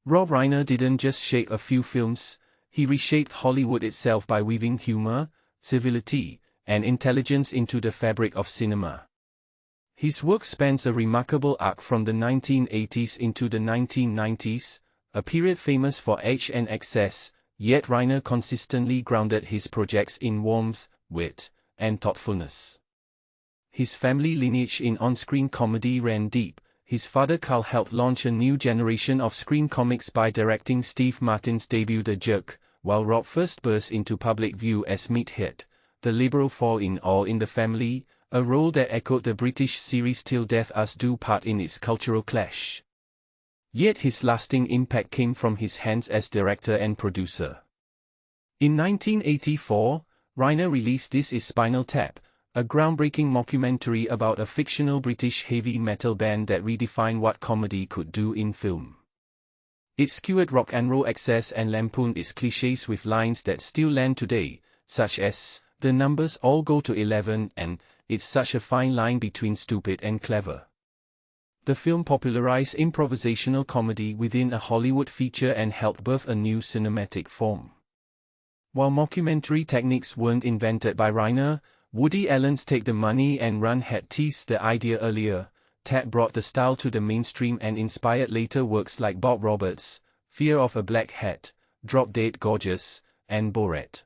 Rob Reiner didn't just shape a few films, he reshaped Hollywood itself by weaving humor, civility, and intelligence into the fabric of cinema. His work spans a remarkable arc from the 1980s into the 1990s, a period famous for edge and excess, yet Reiner consistently grounded his projects in warmth, wit, and thoughtfulness. His family lineage in on-screen comedy ran deep. His father Carl helped launch a new generation of screen comics by directing Steve Martin's debut The Jerk, while Rob first burst into public view as Meathead, the liberal fall in All in the Family, a role that echoed the British series Till Death Us Do Part in its cultural clash. Yet his lasting impact came from his hands as director and producer. In 1984, Reiner released This Is Spinal Tap, a groundbreaking mockumentary about a fictional British heavy metal band that redefined what comedy could do in film. It skewered rock and roll excess and lampooned its cliches with lines that still land today, such as, "The numbers all go to 11" and "It's such a fine line between stupid and clever." The film popularized improvisational comedy within a Hollywood feature and helped birth a new cinematic form. While mockumentary techniques weren't invented by Reiner, Woody Allen's Take the Money and Run had teased the idea earlier. Tap brought the style to the mainstream and inspired later works like Bob Roberts' Fear of a Black Hat, Drop Dead Gorgeous, and Borat.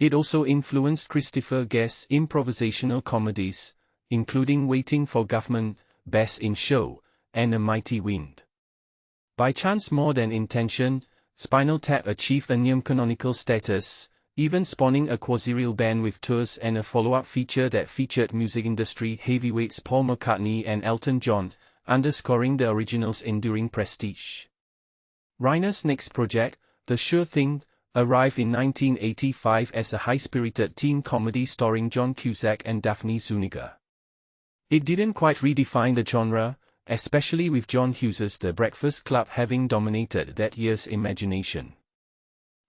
It also influenced Christopher Guest's improvisational comedies, including Waiting for Government, Best in Show, and A Mighty Wind. By chance more than intention, Spinal Tap achieved a near-canonical status, even spawning a quasi-real band with tours and a follow-up feature that featured music industry heavyweights Paul McCartney and Elton John, underscoring the original's enduring prestige. Reiner's next project, The Sure Thing, arrived in 1985 as a high-spirited teen comedy starring John Cusack and Daphne Zuniga. It didn't quite redefine the genre, especially with John Hughes's The Breakfast Club having dominated that year's imagination.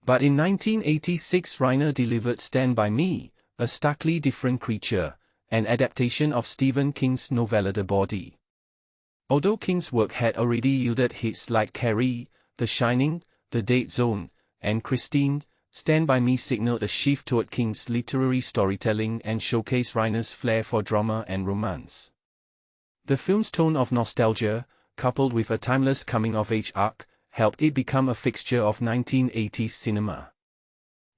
But in 1986 Reiner delivered Stand By Me, a starkly different creature, an adaptation of Stephen King's novella The Body. Although King's work had already yielded hits like Carrie, The Shining, The Dead Zone, and Christine, Stand By Me signaled a shift toward King's literary storytelling and showcased Reiner's flair for drama and romance. The film's tone of nostalgia, coupled with a timeless coming-of-age arc, helped it become a fixture of 1980s cinema.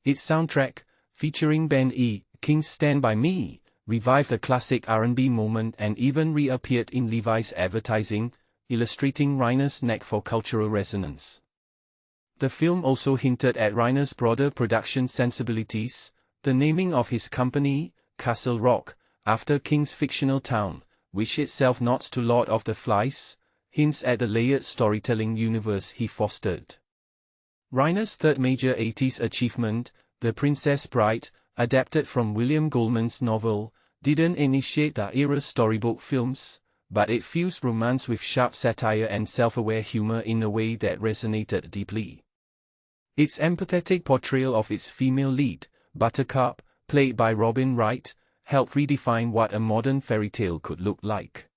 Its soundtrack, featuring Band E, King's Stand By Me, revived a classic R&B moment and even reappeared in Levi's advertising, illustrating Reiner's knack for cultural resonance. The film also hinted at Reiner's broader production sensibilities, the naming of his company, Castle Rock, after King's fictional town, which itself nods to Lord of the Flies, hints at the layered storytelling universe he fostered. Reiner's third major 80s achievement, The Princess Bride, adapted from William Goldman's novel, didn't initiate the era's storybook films, but it fused romance with sharp satire and self-aware humor in a way that resonated deeply. Its empathetic portrayal of its female lead, Buttercup, played by Robin Wright, helped redefine what a modern fairy tale could look like.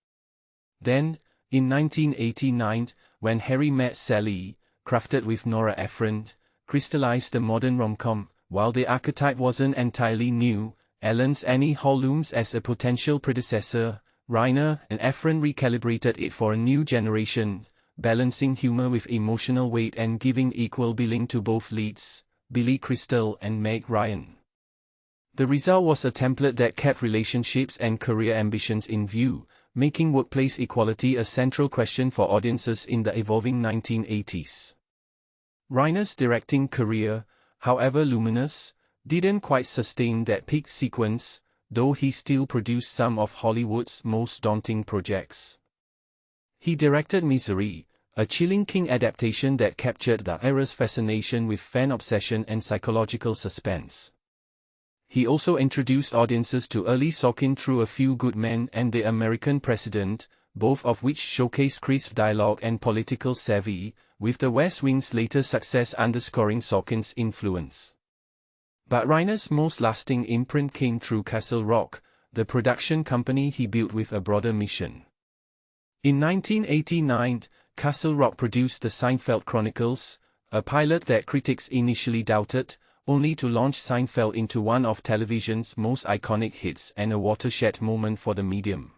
Then, in 1989, When Harry Met Sally, crafted with Nora Ephron, crystallized the modern rom-com. While the archetype wasn't entirely new, Allen's Annie Hall looms as a potential predecessor. Reiner and Ephron recalibrated it for a new generation, balancing humor with emotional weight and giving equal billing to both leads, Billy Crystal and Meg Ryan. The result was a template that kept relationships and career ambitions in view, making workplace equality a central question for audiences in the evolving 1980s. Reiner's directing career, however luminous, didn't quite sustain that peak sequence, though he still produced some of Hollywood's most daunting projects. He directed Misery, a chilling King adaptation that captured the era's fascination with fan obsession and psychological suspense. He also introduced audiences to early Sorkin through A Few Good Men and The American President, both of which showcased crisp dialogue and political savvy, with The West Wing's later success underscoring Sorkin's influence. But Reiner's most lasting imprint came through Castle Rock, the production company he built with a broader mission. In 1989, Castle Rock produced The Seinfeld Chronicles, a pilot that critics initially doubted, only to launch Seinfeld into one of television's most iconic hits and a watershed moment for the medium.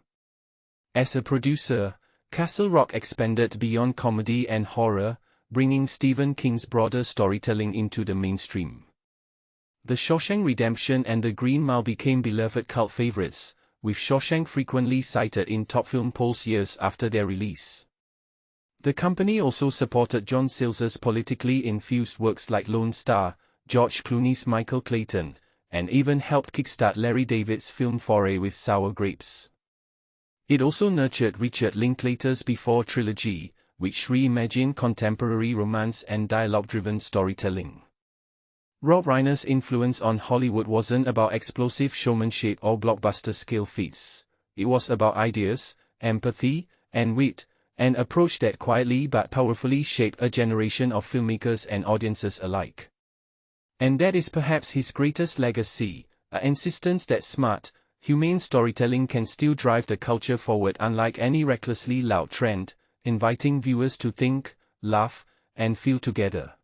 As a producer, Castle Rock expanded beyond comedy and horror, bringing Stephen King's broader storytelling into the mainstream. The Shawshank Redemption and The Green Mile became beloved cult favorites, with Shawshank frequently cited in top film polls years after their release. The company also supported John Sayles' politically infused works like Lone Star, George Clooney's Michael Clayton, and even helped kickstart Larry David's film foray with Sour Grapes. It also nurtured Richard Linklater's Before trilogy, which reimagined contemporary romance and dialogue-driven storytelling. Rob Reiner's influence on Hollywood wasn't about explosive showmanship or blockbuster-scale feats. It was about ideas, empathy, and wit, an approach that quietly but powerfully shaped a generation of filmmakers and audiences alike. And that is perhaps his greatest legacy, an insistence that smart, humane storytelling can still drive the culture forward unlike any recklessly loud trend, inviting viewers to think, laugh, and feel together.